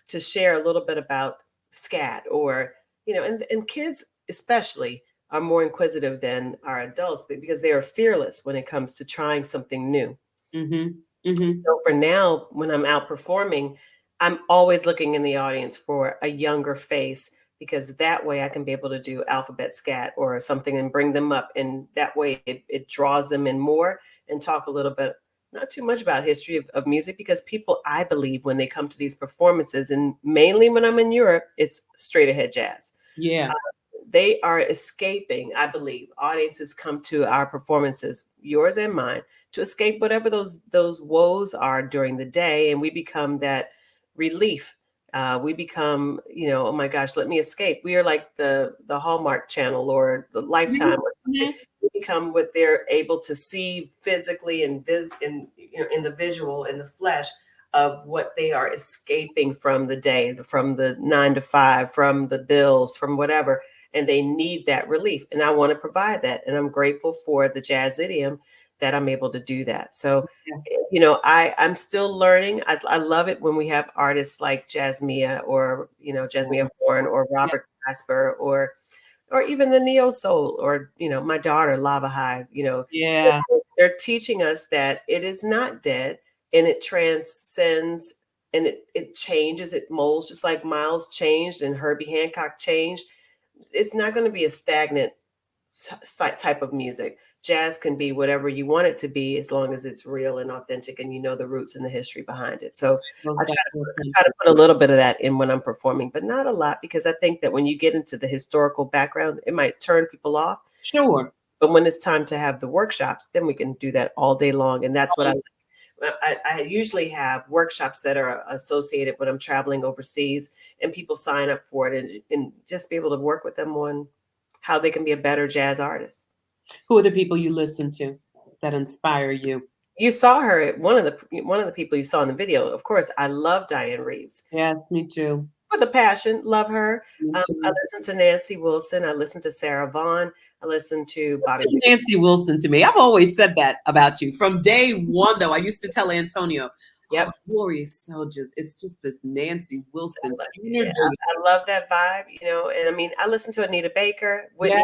to share a little bit about scat, or and kids especially are more inquisitive than our adults because they are fearless when it comes to trying something new. Mhm, mhm. So for now, when I'm out performing, I'm always looking in the audience for a younger face because that way I can be able to do alphabet scat or something and bring them up. And that way it draws them in more and talk a little bit, not too much about history of music, because people, I believe, when they come to these performances, and mainly when I'm in Europe, it's straight ahead jazz. Yeah, They are escaping, I believe. Audiences come to our performances, yours and mine, to escape whatever those woes are during the day, and we become that relief We become, oh my gosh, let me escape. We are like the Hallmark Channel or the Lifetime or something. We become what they're able to see physically and in the visual, in the flesh of what they are escaping from the day, from the 9 to 5, from the bills, from whatever. And they need that relief. And I want to provide that. And I'm grateful for the Jazz Idiom that I'm able to do that. So, I'm still learning. I love it when we have artists like Jasmia or, Jasmia Horn or Robert Casper or even the neo soul or, my daughter, Lava Hive, Yeah. they're teaching us that it is not dead and it transcends and it changes, it molds, just like Miles changed and Herbie Hancock changed. It's not going to be a stagnant type of music. Jazz can be whatever you want it to be as long as it's real and authentic and the roots and the history behind it. So I try to put a little bit of that in when I'm performing, but not a lot, because I think that when you get into the historical background, it might turn people off. Sure. But when it's time to have the workshops, then we can do that all day long. And that's what I usually have workshops that are associated when I'm traveling overseas, and people sign up for it and just be able to work with them on how they can be a better jazz artist. Who are the people you listen to that inspire you? You saw her, one of the people you saw in the video. Of course, I love Diane Reeves. Yes, me too. With a passion, love her. I listen to Nancy Wilson. I listen to Sarah Vaughan. I listen to Bobby. Nancy Wilson to me. I've always said that about you from day one, though. I used to tell Antonio, yep, Glory is so it's just this Nancy Wilson energy. I love that vibe, and I mean, I listen to Anita Baker, Whitney,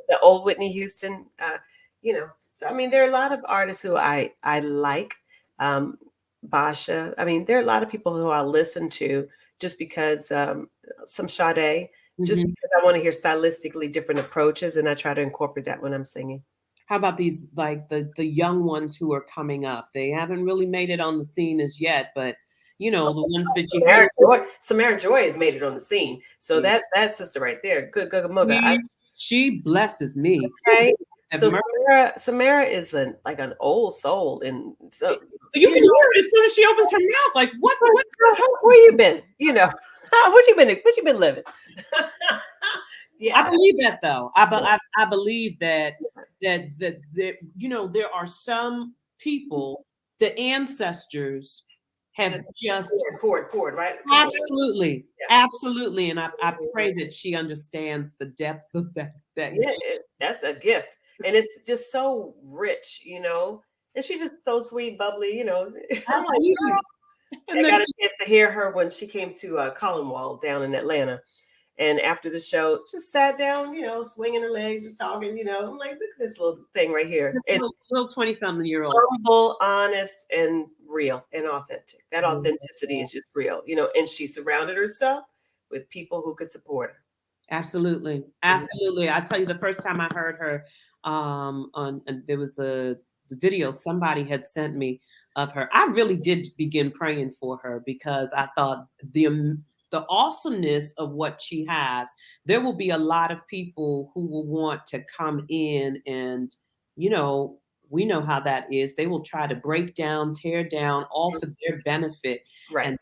the old Whitney Houston, So I mean, there are a lot of artists who I like. Basha. I mean, there are a lot of people who I listen to just because some Sade, just because I want to hear stylistically different approaches, and I try to incorporate that when I'm singing. How about these, like the young ones who are coming up? They haven't really made it on the scene as yet, but the ones that you hear. Samara Joy has made it on the scene. So that sister right there, good Muga. She blesses me. Okay. So Samara is an old soul, and so you can hear it as soon as she opens her mouth. Like, what where you been? What you been living? Yeah, I believe that though. I believe that there are some people, the ancestors have just poured, right? Absolutely, absolutely, and I pray that she understands the depth of that. That's a gift, and it's just so rich, and she's just so sweet, bubbly, Absolutely. I got a chance to hear her when she came to Collinwall down in Atlanta. And after the show, just sat down, swinging her legs, just talking, I'm like, look at this little thing right here. It's little 20-something-year-old. Humble, honest, and real and authentic. That authenticity is just real, and she surrounded herself with people who could support her. Absolutely. Absolutely. I tell you, the first time I heard her there was a video somebody had sent me of her. I really did begin praying for her because I thought the awesomeness of what she has, there will be a lot of people who will want to come in and, we know how that is. They will try to break down, tear down, all for their benefit, right, and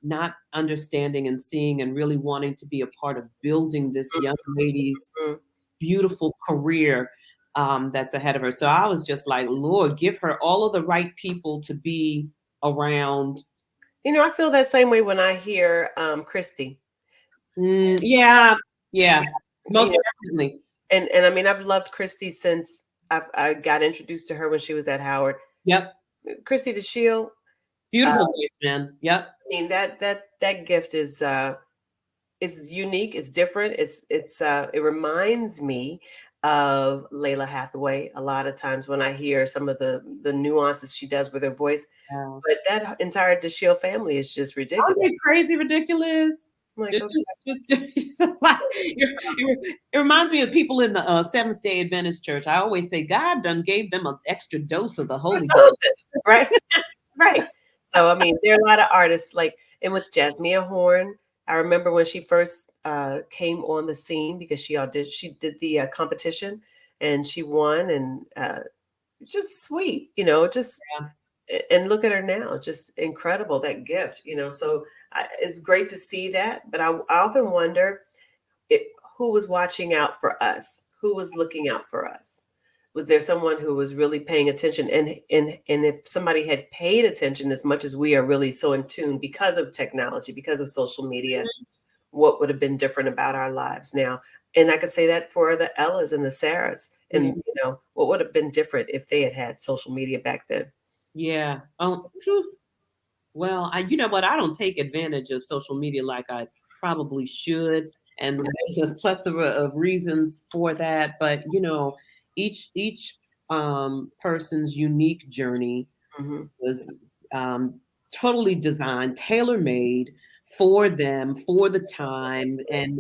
not understanding and seeing and really wanting to be a part of building this young lady's beautiful career that's ahead of her. So I was just like, Lord, give her all of the right people to be around. I feel that same way when I hear Christy. Yeah, most definitely. And I mean, I've loved Christy since I got introduced to her when she was at Howard. Yep. Christy DeShield. Beautiful voice, man. Yep. I mean, that gift is unique. It's different. It reminds me of Layla Hathaway a lot of times when I hear some of the nuances she does with her voice. Yeah. But that entire DeShield family is just ridiculous. Aren't they crazy ridiculous? It reminds me of people in the Seventh-day Adventist church. I always say God done gave them an extra dose of the Holy Ghost. Right. Right. So, I mean, there are a lot of artists and with Jasmia Horn, I remember when she first came on the scene because she did the competition and she won, and just sweet, and look at her now, just incredible, that gift, so it's great to see that. But I often wonder who was watching out for us, who was looking out for us. Was there someone who was really paying attention? And if somebody had paid attention as much as we are really so in tune because of technology, because of social media, what would have been different about our lives now? And I could say that for the Ellas and the Sarahs. And what would have been different if they had had social media back then? Yeah. Well, you know what? I don't take advantage of social media like I probably should, and there's a plethora of reasons for that. But each person's unique journey was totally designed, tailor-made for them, for the time. And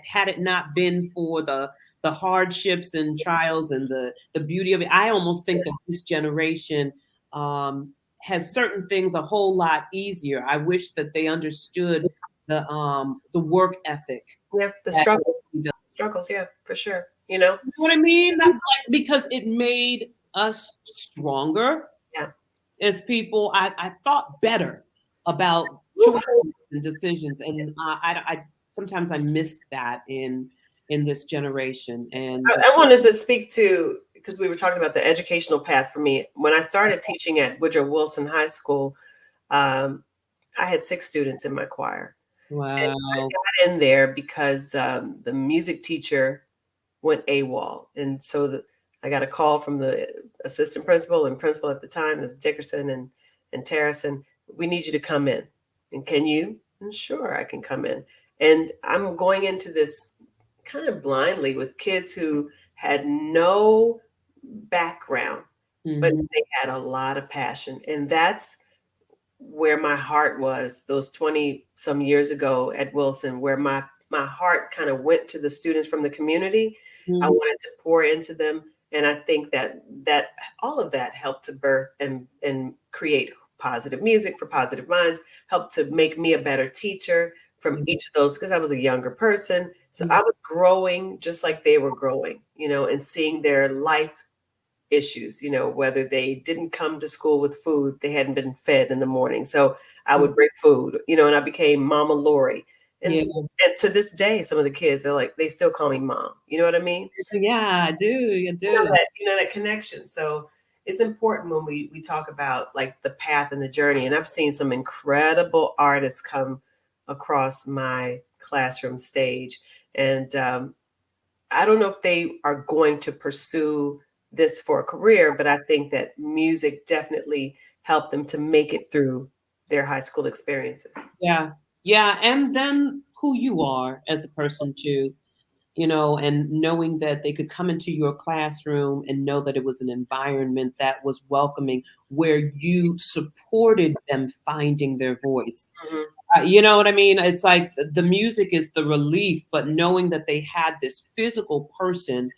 had it not been for the hardships and trials and the beauty of it, I almost think that this generation has certain things a whole lot easier. I wish that they understood the work ethic. Yeah, the struggles, yeah, for sure. You know what I mean? Because it made us stronger. Yeah. As people, I thought better about choices and decisions, and I sometimes I miss that in this generation. And I wanted to speak to, because we were talking about the educational path for me. When I started teaching at Woodrow Wilson High School, I had 6 students in my choir. Wow! And I got in there because the music teacher went AWOL, and so I got a call from the assistant principal and principal at the time, it was Dickerson and Terrison. We need you to come in. And can you? And sure, I can come in. And I'm going into this kind of blindly with kids who had no background, but they had a lot of passion. And that's where my heart was those 20 some years ago at Wilson, where my heart kind of went to the students from the community. I wanted to pour into them. And I think that all of that helped to birth and create positive music for positive minds, helped to make me a better teacher from each of those, because I was a younger person. So I was growing just like they were growing, and seeing their life issues, whether they didn't come to school with food, they hadn't been fed in the morning. So I would bring food, and I became Mama Lori. And, and to this day, some of the kids are like, they still call me mom. You know what I mean? Yeah, I do. You do. That connection. So it's important when we talk about like the path and the journey. And I've seen some incredible artists come across my classroom stage. And I don't know if they are going to pursue this for a career, but I think that music definitely helped them to make it through their high school experiences. Yeah. Yeah. And then who you are as a person too, and knowing that they could come into your classroom and know that it was an environment that was welcoming, where you supported them finding their voice. You know what I mean? It's like the music is the relief, but knowing that they had this physical person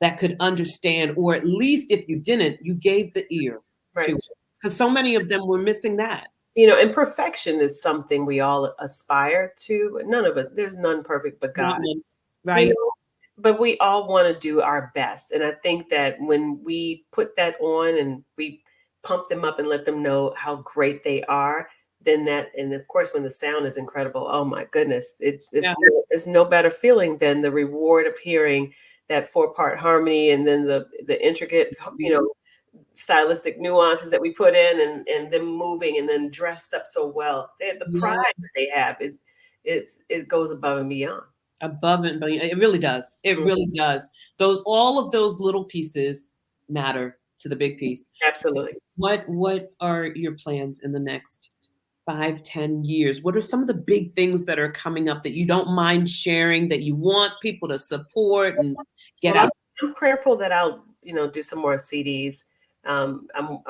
that could understand, or at least if you didn't, you gave the ear to it. Because so many of them were missing that. And perfection is something we all aspire to. None of it, there's none perfect but God. Right. But we all want to do our best. And I think that when we put that on and we pump them up and let them know how great they are, then and of course, when the sound is incredible, oh my goodness, it's no better feeling than the reward of hearing that 4-part harmony and then the intricate, stylistic nuances that we put in and them moving and then dressed up so well. The pride that they have it goes above and beyond. Above and beyond. It really does. It really does. All of those little pieces matter to the big piece. Absolutely. What are your plans in the next 5-10 years? What are some of the big things that are coming up that you don't mind sharing, that you want people to support and get out? I'm prayerful that I'll do some more CDs. I'm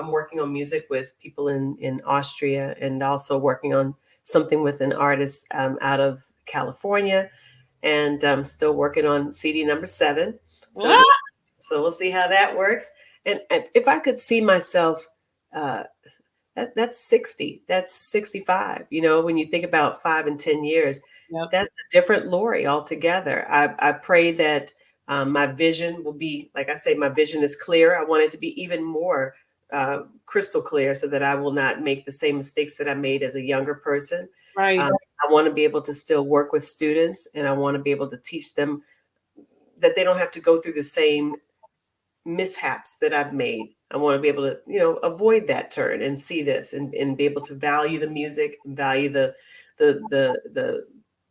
working on music with people in Austria, and also working on something with an artist out of California, and I'm still working on CD number 7. So we'll see how that works. And if I could see myself, that's 60, that's 65. When you think about 5 and 10 years, that's a different Lori altogether. I pray that my vision will be, like I say, my vision is clear. I want it to be even more crystal clear so that I will not make the same mistakes that I made as a younger person. Right. I want to be able to still work with students, and I want to be able to teach them that they don't have to go through the same mishaps that I've made. I want to be able to, avoid that turn and see this and be able to value the music, value the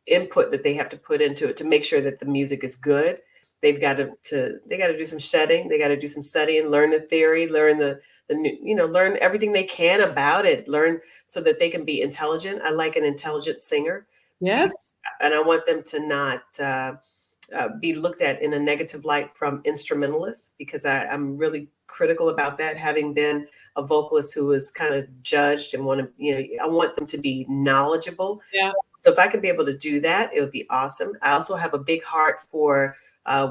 input that they have to put into it to make sure that the music is good. They got to do some shedding. They got to do some studying, learn the theory, learn learn everything they can about it, learn so that they can be intelligent. I like an intelligent singer. Yes. And I want them to not be looked at in a negative light from instrumentalists, because I'm really critical about that, having been a vocalist who was kind of judged and I want them to be knowledgeable. Yeah. So if I can be able to do that, it would be awesome. I also have a big heart for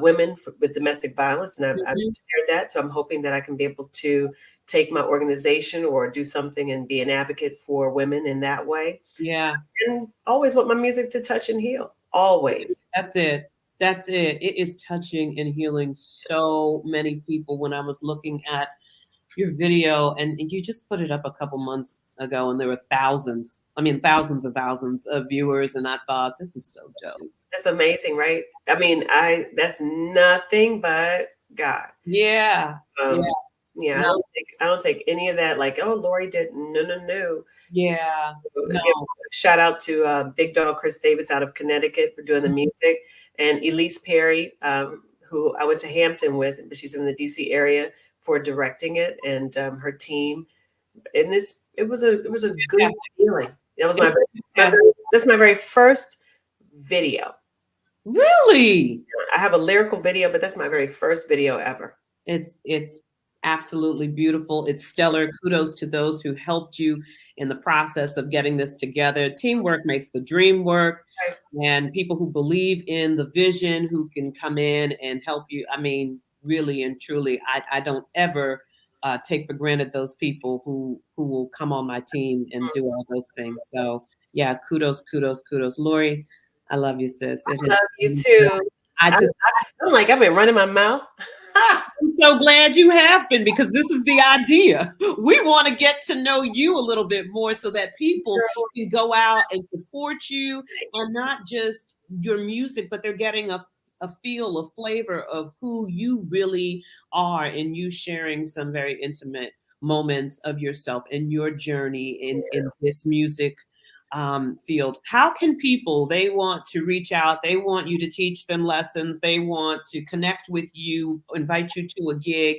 women with domestic violence, and I've shared that. So I'm hoping that I can be able to take my organization or do something and be an advocate for women in that way. Yeah. And always want my music to touch and heal. Always. That's it. It is touching and healing so many people. When I was looking at your video, and you just put it up a couple months ago, and there were thousands of viewers, and I thought, this is so dope. That's amazing, right? I mean, that's nothing but God. Yeah. Yeah. No. I don't take any of that. Like, oh, Lori did. No. Yeah. No. Shout out to Big Dog Chris Davis out of Connecticut for doing the music, and Elise Perry, who I went to Hampton with, but she's in the DC area, for directing it, and her team. And it was a good feeling. That was that's my very first video. Really? I have a lyrical video, but that's my very first video ever. It's absolutely beautiful. It's stellar. Kudos to those who helped you in the process of getting this together. Teamwork makes the dream work. Right. And people who believe in the vision, who can come in and help you. I mean, really and truly, I don't ever take for granted those people who will come on my team and do all those things. So yeah, kudos. Lori, I love you, sis. I love you too. I'm like, I've been running my mouth. I'm so glad you have been, because this is the idea. We want to get to know you a little bit more so that people can go out and support you, and not just your music, but they're getting a feel, a flavor of who you really are, and you sharing some very intimate moments of yourself and your journey in this music field. How can people, they want to reach out, they want you to teach them lessons, they want to connect with you, invite you to a gig,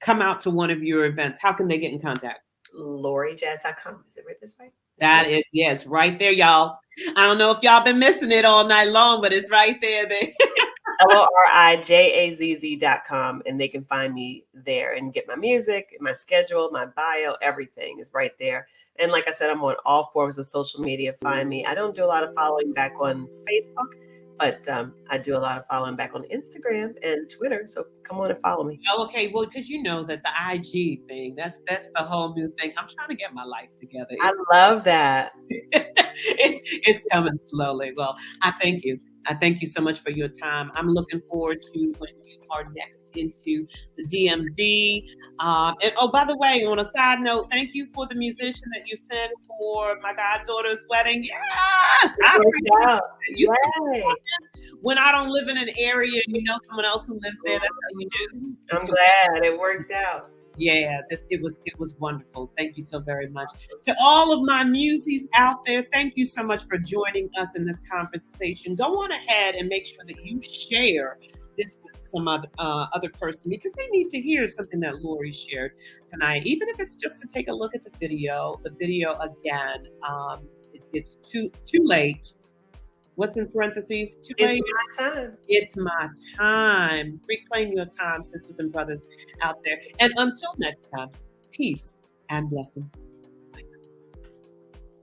come out to one of your events, how can they get in contact? LoriJazz.com. Is it right this way? That is, it's right there, y'all. I don't know if y'all been missing it all night long, but it's right there. LoriJazz.com, and they can find me there and get my music, my schedule, my bio, everything is right there. And like I said, I'm on all forms of social media. Find me. I don't do a lot of following back on Facebook, but I do a lot of following back on Instagram and Twitter. So come on and follow me. Oh, okay. Well, because you know that the IG thing, that's the whole new thing. I'm trying to get my life together. I love that. it's coming slowly. Well, I thank you. I thank you so much for your time. I'm looking forward to when you are next into the DMV. And oh, by the way, on a side note, thank you for the musician that you sent for my goddaughter's wedding. Yes, I appreciate it. When I don't live in an area, someone else who lives there, that's how you do. I'm glad it worked out. Yeah, it was wonderful. Thank you so very much. To all of my Muses out there, thank you so much for joining us in this conversation. Go on ahead and make sure that you share this with some other person, because they need to hear something that Lori shared tonight, even if it's just to take a look at the video. The video again, it's too late. What's in parentheses? Too late. It's my time. It's my time. Reclaim your time, sisters and brothers out there. And until next time, peace and blessings.